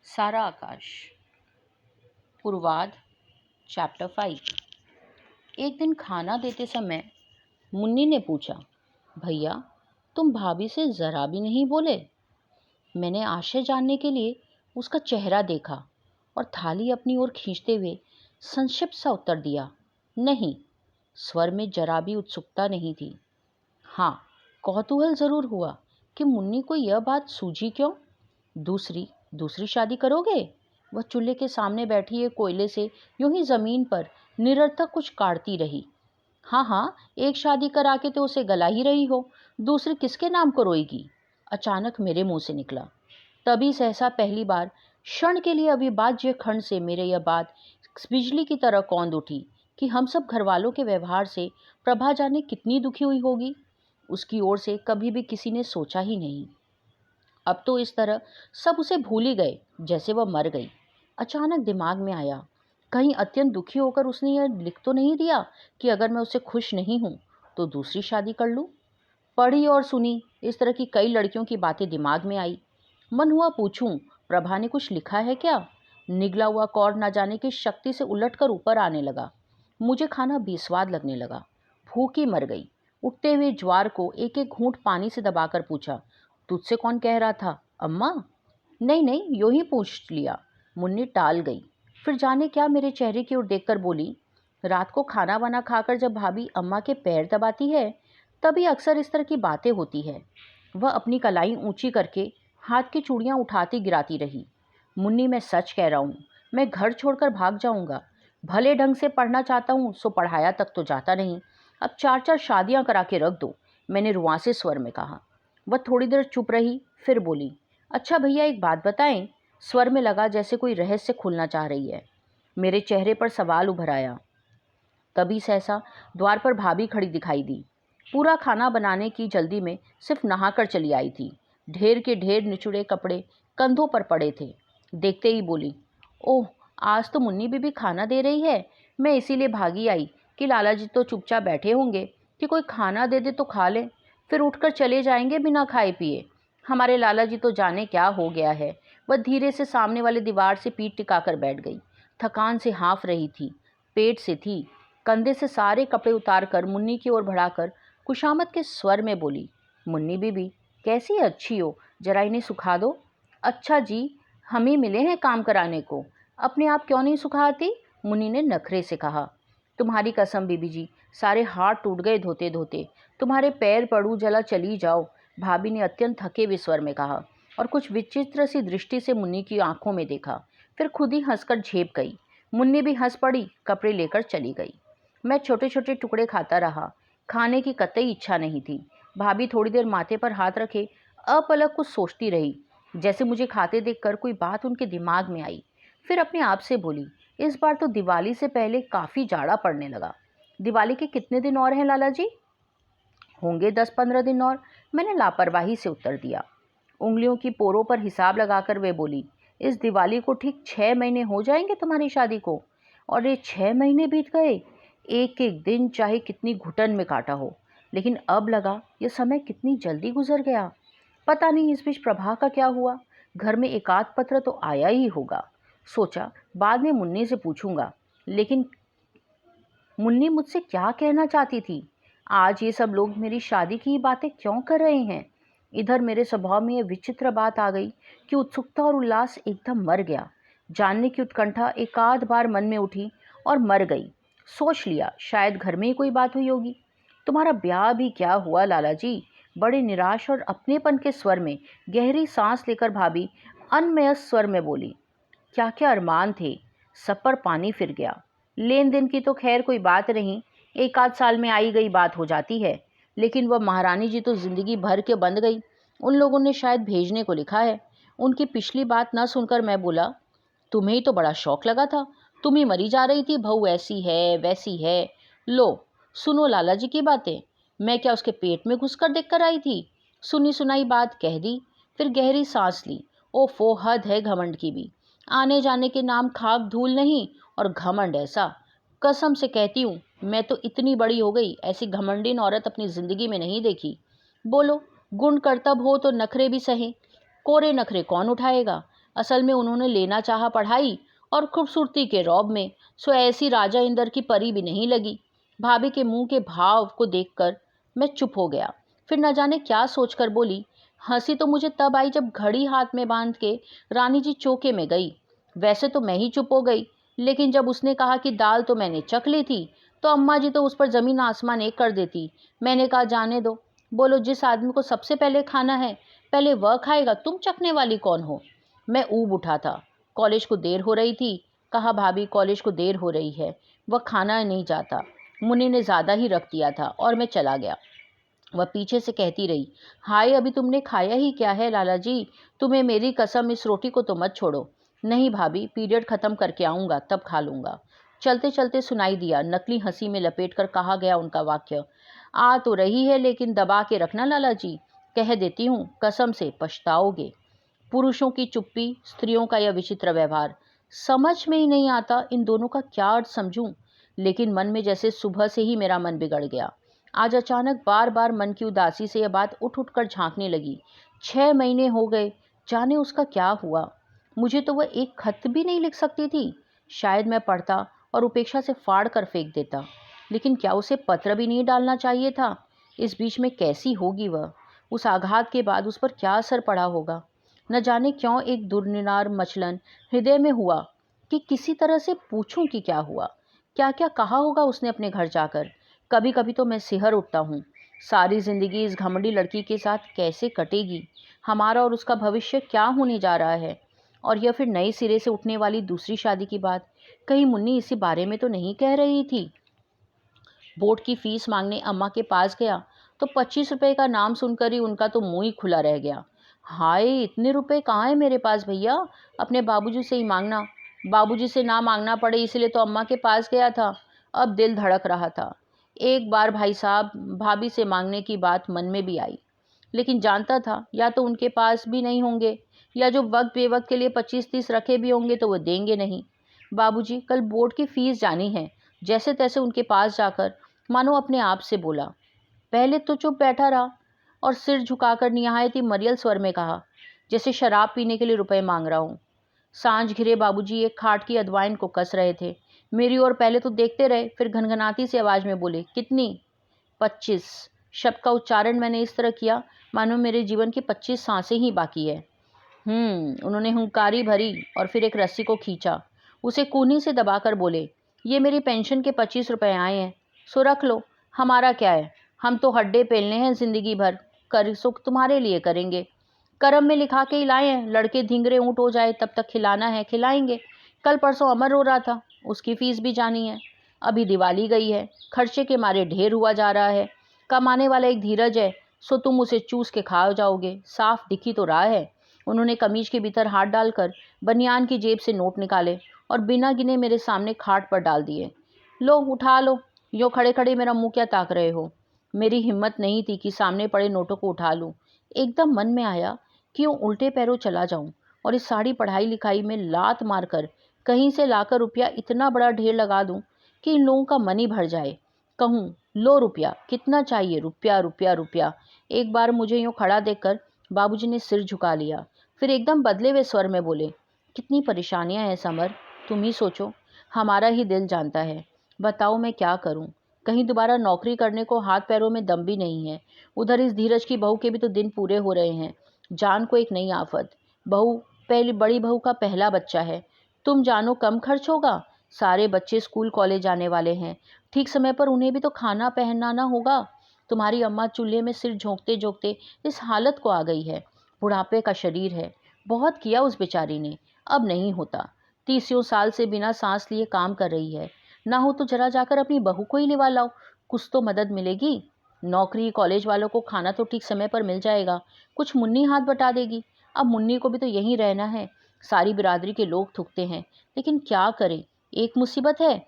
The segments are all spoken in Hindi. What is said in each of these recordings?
सारा आकाश। पूर्वाध चैप्टर 5। एक दिन खाना देते समय मुन्नी ने पूछा, भैया तुम भाभी से ज़रा भी नहीं बोले? मैंने आशय जानने के लिए उसका चेहरा देखा और थाली अपनी ओर खींचते हुए संक्षिप्त सा उत्तर दिया, नहीं। स्वर में जरा भी उत्सुकता नहीं थी। हाँ, कौतूहल ज़रूर हुआ कि मुन्नी को यह बात सूझी क्यों। दूसरी शादी करोगे? वह चूल्हे के सामने बैठी एक कोयले से यूं ही जमीन पर निरर्थक कुछ काटती रही। हाँ, एक शादी करा के तो उसे गला ही रही हो, दूसरी किसके नाम को रोएगी? अचानक मेरे मुंह से निकला। तभी सहसा पहली बार क्षण के लिए अविभाज्य खंड से मेरे यह बात बिजली की तरह कौंध उठी कि हम सब घरवालों के व्यवहार से प्रभा जाने कितनी दुखी हुई होगी। उसकी ओर से कभी भी किसी ने सोचा ही नहीं। अब तो इस तरह सब उसे भूल ही गए जैसे वह मर गई। अचानक दिमाग में आया, कहीं अत्यंत दुखी होकर उसने यह लिख तो नहीं दिया कि अगर मैं उससे खुश नहीं हूँ तो दूसरी शादी कर लूँ। पढ़ी और सुनी इस तरह की कई लड़कियों की बातें दिमाग में आई। मन हुआ पूछूं, प्रभा ने कुछ लिखा है क्या? निगला हुआ कौर न जाने की शक्ति से उलटकर ऊपर आने लगा। मुझे खाना बेस्वाद लगने लगा। भूखी मर गई। उठते हुए ज्वार को एक एक घूंट पानी से दबाकर पूछा, तुझसे कौन कह रहा था, अम्मा? नहीं, यूं ही पूछ लिया। मुन्नी टाल गई। फिर जाने क्या मेरे चेहरे की ओर देखकर बोली, रात को खाना वाना खाकर जब भाभी अम्मा के पैर दबाती है तभी अक्सर इस तरह की बातें होती है। वह अपनी कलाई ऊंची करके हाथ की चूड़ियां उठाती गिराती रही। मुन्नी, मैं सच कह रहा हूँ, मैं घर छोड़कर भाग जाऊंगा। भले ढंग से पढ़ना चाहता हूँ सो पढ़ाया तक तो जाता नहीं। अब 4-4 शादियां करा के रख दो, मैंने रुआंसे स्वर में कहा। वह थोड़ी देर चुप रही, फिर बोली, अच्छा भैया एक बात बताएं। स्वर में लगा जैसे कोई रहस्य खुलना चाह रही है। मेरे चेहरे पर सवाल उभर आया। तभी सहसा द्वार पर भाभी खड़ी दिखाई दी। पूरा खाना बनाने की जल्दी में सिर्फ नहाकर चली आई थी। ढेर के ढेर निचुड़े कपड़े कंधों पर पड़े थे। देखते ही बोली, ओह, आज तो मुन्नी बीबी खाना दे रही है। मैं इसीलिए भागी आई कि लाला जी तो चुपचाप बैठे होंगे कि कोई खाना दे दे तो खा लें, फिर उठकर चले जाएंगे बिना खाए पिए। हमारे लाला जी तो जाने क्या हो गया है। वह धीरे से सामने वाले दीवार से पीठ टिकाकर बैठ गई। थकान से हाँफ रही थी, पेट से थी। कंधे से सारे कपड़े उतारकर मुन्नी की ओर बढ़ाकर खुशामद के स्वर में बोली, मुन्नी बीबी कैसी अच्छी हो, जरा इन्हें सुखा दो। अच्छा जी, हम ही मिले हैं काम कराने को, अपने आप क्यों नहीं सुखाती? मुन्नी ने नखरे से कहा। तुम्हारी कसम बीबी जी, सारे हाथ टूट गए धोते धोते, तुम्हारे पैर पड़ू जला चली जाओ, भाभी ने अत्यंत थके हुए स्वर में कहा और कुछ विचित्र सी दृष्टि से मुन्नी की आंखों में देखा। फिर खुद ही हंसकर झेप गई। मुन्नी भी हंस पड़ी, कपड़े लेकर चली गई। मैं छोटे छोटे टुकड़े खाता रहा। खाने की कतई इच्छा नहीं थी। भाभी थोड़ी देर माथे पर हाथ रखे अपलक कुछ सोचती रही, जैसे मुझे खाते देखकर कोई बात उनके दिमाग में आई। फिर अपने आप से बोली, इस बार तो दिवाली से पहले काफ़ी जाड़ा पड़ने लगा। दिवाली के कितने दिन और हैं लाला जी? होंगे 10-15 दिन और, मैंने लापरवाही से उत्तर दिया। उंगलियों की पोरों पर हिसाब लगाकर वे बोली, इस दिवाली को ठीक 6 महीने हो जाएंगे तुम्हारी शादी को, और ये 6 महीने बीत गए। एक एक दिन चाहे कितनी घुटन में काटा हो, लेकिन अब लगा ये समय कितनी जल्दी गुजर गया। पता नहीं इस बीच प्रभा का क्या हुआ। घर में एकाध पत्र तो आया ही होगा। सोचा बाद में मुन्नी से पूछूंगा, लेकिन मुन्नी मुझसे क्या कहना चाहती थी? आज ये सब लोग मेरी शादी की बातें क्यों कर रहे हैं? इधर मेरे स्वभाव में यह विचित्र बात आ गई कि उत्सुकता और उल्लास एकदम मर गया। जानने की उत्कंठा एकाध बार मन में उठी और मर गई। सोच लिया शायद घर में ही कोई बात हुई होगी। तुम्हारा ब्याह भी क्या हुआ लाला जी? बड़े निराश और अपनेपन के स्वर में गहरी सांस लेकर भाभी अनमयस स्वर में बोली, क्या क्या अरमान थे, सब पर पानी फिर गया। लेन देन की तो खैर कोई बात नहीं, एक आध साल में आई गई बात हो जाती है, लेकिन वह महारानी जी तो जिंदगी भर के बंध गई। उन लोगों ने शायद भेजने को लिखा है। उनकी पिछली बात न सुनकर मैं बोला, तुम्हें ही तो बड़ा शौक लगा था, तुम ही मरी जा रही थी, बहू ऐसी है वैसी है। लो सुनो लाला जी की बातें। मैं क्या उसके पेट में घुसकर देख कर आई थी? सुनी सुनाई बात कह दी। फिर गहरी सांस ली। ओफो, हद है घमंड की भी। आने जाने के नाम खाक धूल नहीं, और घमंड ऐसा, कसम से कहती हूँ मैं तो इतनी बड़ी हो गई ऐसी घमंडीन औरत अपनी जिंदगी में नहीं देखी। बोलो, गुण कर्तव्य हो तो नखरे भी सहे, कोरे नखरे कौन उठाएगा? असल में उन्होंने लेना चाहा पढ़ाई और खूबसूरती के रौब में, सो ऐसी राजा इंदर की परी भी नहीं लगी। भाभी के मुंह के भाव को देखकर मैं चुप हो गया। फिर न जाने क्या सोचकर बोली, हंसी तो मुझे तब आई जब घड़ी हाथ में बांध के रानी जी चौके में गई। वैसे तो मैं ही चुप हो गई, लेकिन जब उसने कहा कि दाल तो मैंने चख ली थी, तो अम्मा जी तो उस पर ज़मीन आसमान एक कर देती। मैंने कहा जाने दो, बोलो जिस आदमी को सबसे पहले खाना है पहले वह खाएगा, तुम चखने वाली कौन हो। मैं ऊब उठा था। कॉलेज को देर हो रही थी। कहा भाभी कॉलेज को देर हो रही है, वह खाना नहीं जाता। मुन्नी ने ज़्यादा ही रख दिया था और मैं चला गया। वह पीछे से कहती रही, हाय अभी तुमने खाया ही क्या है लाला जी, तुम्हें मेरी कसम इस रोटी को तो मत छोड़ो। नहीं भाभी, पीरियड ख़त्म करके आऊँगा तब खा लूँगा। चलते चलते सुनाई दिया नकली हंसी में लपेट कर कहा गया उनका वाक्य, आ तो रही है लेकिन दबा के रखना लाला जी, कह देती हूँ कसम से पछताओगे। पुरुषों की चुप्पी, स्त्रियों का यह विचित्र व्यवहार, समझ में ही नहीं आता इन दोनों का क्या अर्थ समझूं। लेकिन मन में जैसे सुबह से ही मेरा मन बिगड़ गया। आज अचानक बार बार मन की उदासी से यह बात उठ उठ कर झांकने लगी। 6 महीने हो गए, जाने उसका क्या हुआ। मुझे तो वह एक खत भी नहीं लिख सकती थी। शायद मैं पढ़ता और उपेक्षा से फाड़ कर फेंक देता, लेकिन क्या उसे पत्र भी नहीं डालना चाहिए था। इस बीच में कैसी होगी वह, उस आघात के बाद उस पर क्या असर पड़ा होगा। न जाने क्यों एक दुर्निवार मचलन हृदय में हुआ कि किसी तरह से पूछूं कि क्या हुआ, क्या क्या कहा होगा उसने अपने घर जाकर। कभी कभी तो मैं सिहर उठता हूँ। सारी जिंदगी इस घमंडी लड़की के साथ कैसे कटेगी, हमारा और उसका भविष्य क्या होने जा रहा है। और यह फिर नए सिरे से उठने वाली दूसरी शादी की बात, कहीं मुन्नी इसी बारे में तो नहीं कह रही थी। बोर्ड की फीस मांगने अम्मा के पास गया तो 25 रुपए का नाम सुनकर ही उनका तो मुंह ही खुला रह गया। हाय इतने रुपए कहाँ है मेरे पास भैया, अपने बाबूजी से ही मांगना। बाबूजी से ना मांगना पड़े इसलिए तो अम्मा के पास गया था। अब दिल धड़क रहा था। एक बार भाई साहब भाभी से मांगने की बात मन में भी आई, लेकिन जानता था या तो उनके पास भी नहीं होंगे, या जो वक्त बेवक्त के लिए 25-30 रखे भी होंगे तो वो देंगे नहीं। बाबूजी कल बोर्ड की फीस जानी है। जैसे तैसे उनके पास जाकर मानो अपने आप से बोला। पहले तो चुप बैठा रहा और सिर झुकाकर निहायत ही मरियल स्वर में कहा, जैसे शराब पीने के लिए रुपए मांग रहा हूँ। सांझ घिरे बाबूजी एक खाट की अदवाइन को कस रहे थे। मेरी ओर पहले तो देखते रहे, फिर घनघनाती सी आवाज में बोले, कितनी? 25। शब्द का उच्चारण मैंने इस तरह किया मानो मेरे जीवन की 25 सांसें ही बाकी है। उन्होंने हुंकारी भरी और फिर एक रस्सी को खींचा। उसे कूहनी से दबाकर बोले, ये मेरी पेंशन के 25 रुपए आए हैं, सो रख लो। हमारा क्या है, हम तो हड्डे पेलने हैं जिंदगी भर, कर सुख तुम्हारे लिए करेंगे। करम में लिखा के ही लाए हैं, लड़के धींगरे ऊँट हो जाए तब तक खिलाना है, खिलाएंगे। कल परसों अमर रो रहा था, उसकी फीस भी जानी है। अभी दिवाली गई है, खर्चे के मारे ढेर हुआ जा रहा है। कमाने वाला एक धीरज है, सो तुम उसे चूस के खा जाओगे, साफ दिखी तो रहा है। उन्होंने कमीज के भीतर हाथ डालकर बनियान की जेब से नोट निकाले और बिना गिने मेरे सामने खाट पर डाल दिए। लो उठा लो। यो खड़े खड़े मेरा मुंह क्या ताक रहे हो। मेरी हिम्मत नहीं थी कि सामने पड़े नोटों को उठा लूं। एकदम मन में आया कि यूं उल्टे पैरों चला जाऊं और इस सारी पढ़ाई लिखाई में लात मारकर कहीं से लाकर रुपया इतना बड़ा ढेर लगा दूं कि इन लोगों का मन ही भर जाए। कहूं, लो रुपया कितना चाहिए, रुपया रुपया रुपया। एक बार मुझे यूं खड़ा देखकर बाबूजी ने सिर झुका लिया, फिर एकदम बदले हुए स्वर में बोले, कितनी परेशानियां हैं समर, तुम ही सोचो, हमारा ही दिल जानता है। बताओ मैं क्या करूं, कहीं दोबारा नौकरी करने को हाथ पैरों में दम भी नहीं है। उधर इस धीरज की बहू के भी तो दिन पूरे हो रहे हैं। जान को एक नई आफत। बहू, पहली बड़ी बहू का पहला बच्चा है। तुम जानो कम खर्च होगा, सारे बच्चे स्कूल कॉलेज जाने वाले हैं, ठीक समय पर उन्हें भी तो खाना पहनाना होगा। तुम्हारी अम्मा चूल्हे में सिर झोंकते झोंकते इस हालत को आ गई है। बुढ़ापे का शरीर है, बहुत किया उस बेचारी ने, अब नहीं होता। 30 साल से बिना सांस लिए काम कर रही है। ना हो तो जरा जाकर अपनी बहू को ही लिवा लाओ, कुछ तो मदद मिलेगी। नौकरी कॉलेज वालों को खाना तो ठीक समय पर मिल जाएगा, कुछ मुन्नी हाथ बटा देगी। अब मुन्नी को भी तो यहीं रहना है, सारी बिरादरी के लोग थूकते हैं, लेकिन क्या करें, एक मुसीबत है।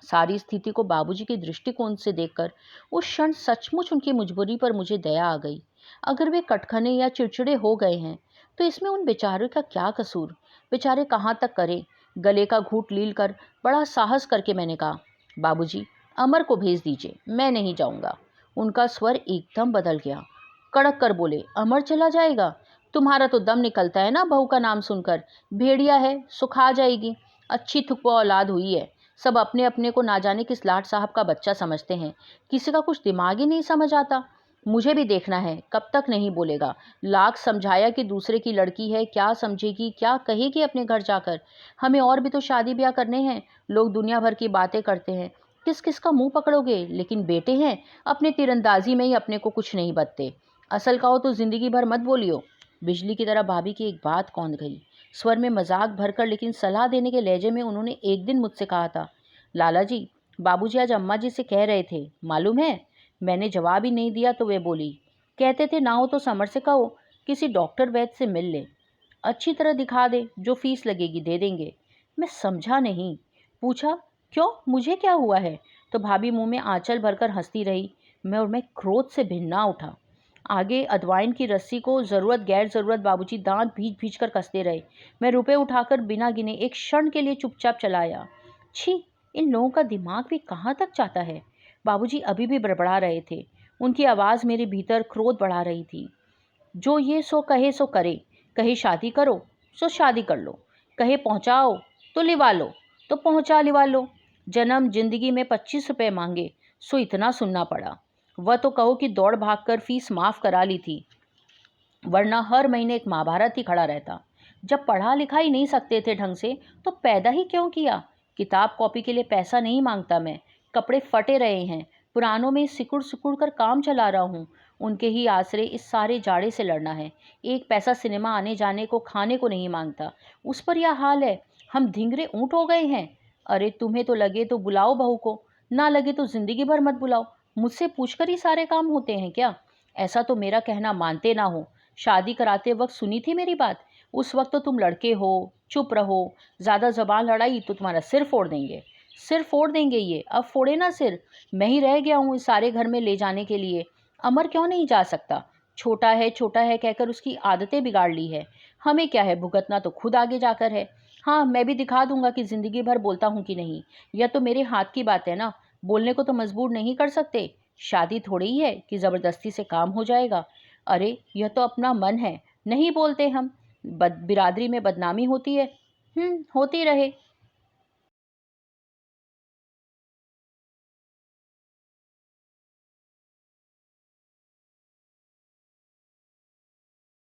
सारी स्थिति को बाबूजी के दृष्टिकोण से देखकर उस क्षण सचमुच उनकी मजबूरी पर मुझे दया आ गई। अगर वे कटखने या चिड़चिड़े हो गए हैं तो इसमें उन बेचारों का क्या कसूर। बेचारे कहाँ तक करें। गले का घूंट लील कर बड़ा साहस करके मैंने कहा, बाबूजी अमर को भेज दीजिए, मैं नहीं जाऊंगा। उनका स्वर एकदम बदल गया, कड़क कर बोले, अमर चला जाएगा? तुम्हारा तो दम निकलता है ना बहू का नाम सुनकर। भेड़िया है, सुखा जाएगी। अच्छी थुकवा औलाद हुई है। सब अपने अपने को ना जाने किस लाट साहब का बच्चा समझते हैं। किसी का कुछ दिमाग ही नहीं समझ आता। मुझे भी देखना है कब तक नहीं बोलेगा। लाख समझाया कि दूसरे की लड़की है, क्या समझेगी, क्या कहेगी अपने घर जाकर। हमें और भी तो शादी ब्याह करने हैं। लोग दुनिया भर की बातें करते हैं, किस किस का मुंह पकड़ोगे। लेकिन बेटे हैं, अपने तीरंदाजी में ही अपने को कुछ नहीं बचते। असल कहो तो जिंदगी भर मत बोलियो। बिजली की तरह भाभी की एक बात कौंध गई। स्वर में मजाक भरकर लेकिन सलाह देने के लहजे में उन्होंने एक दिन मुझसे कहा था, लाला जी, बाबूजी आज अम्मा जी से कह रहे थे, मालूम है। मैंने जवाब ही नहीं दिया तो वे बोली, कहते थे ना हो तो समर से कहो किसी डॉक्टर वैद्य से मिल ले, अच्छी तरह दिखा दे, जो फीस लगेगी दे देंगे। मैं समझा नहीं। पूछा, क्यों, मुझे क्या हुआ है? तो भाभी मुंह में आंचल भरकर हंसती रही। मैं क्रोध से भिन्ना उठा। आगे अदवाइन की रस्सी को ज़रूरत गैर ज़रूरत बाबूजी दांत भींच भींच कर कसते रहे। मैं रुपए उठाकर बिना गिने एक क्षण के लिए चुपचाप चला आया। छी, इन लोगों का दिमाग भी कहाँ तक जाता है। बाबूजी अभी भी बड़बड़ा रहे थे। उनकी आवाज़ मेरे भीतर क्रोध बढ़ा रही थी। जो ये सो कहे सो करे। कहे शादी करो सो शादी कर लो, कहे पहुँचाओ तो लिवा लो, तो पहुँचा लिवा लो। जन्म जिंदगी में 25 रुपये मांगे सो इतना सुनना पड़ा। वह तो कहो कि दौड़ भाग कर फीस माफ़ करा ली थी, वरना हर महीने एक महाभारत ही खड़ा रहता। जब पढ़ा लिखा ही नहीं सकते थे ढंग से तो पैदा ही क्यों किया। किताब कॉपी के लिए पैसा नहीं मांगता मैं। कपड़े फटे रहे हैं, पुरानों में सिकुड़ सिकुड़ कर काम चला रहा हूँ। उनके ही आसरे इस सारे जाड़े से लड़ना है। एक पैसा सिनेमा आने जाने को खाने को नहीं मांगता। उस पर यह हाल है। हम धिंगरे ऊँट हो गए हैं। अरे तुम्हें तो लगे तो बुलाओ बहू को, ना लगे तो जिंदगी भर मत बुलाओ। मुझसे पूछकर ही सारे काम होते हैं क्या? ऐसा तो मेरा कहना मानते ना हो। शादी कराते वक्त सुनी थी मेरी बात। उस वक्त तो तुम लड़के हो, चुप रहो, ज़्यादा ज़बान लड़ाई तो तुम्हारा सिर फोड़ देंगे। सिर फोड़ देंगे ये, अब फोड़े ना सिर। मैं ही रह गया हूँ इस सारे घर में ले जाने के लिए। अमर क्यों नहीं जा सकता? छोटा है कहकर उसकी आदतें बिगाड़ ली है। हमें क्या है, भुगतना तो खुद आगे जाकर है। हाँ, मैं भी दिखा दूंगा कि ज़िंदगी भर बोलता हूँ कि नहीं। यह तो मेरे हाथ की बात है ना। बोलने को तो मजबूर नहीं कर सकते। शादी थोड़ी ही है कि ज़बरदस्ती से काम हो जाएगा। अरे यह तो अपना मन है, नहीं बोलते हम। बिरादरी में बदनामी होती है। होती रहे।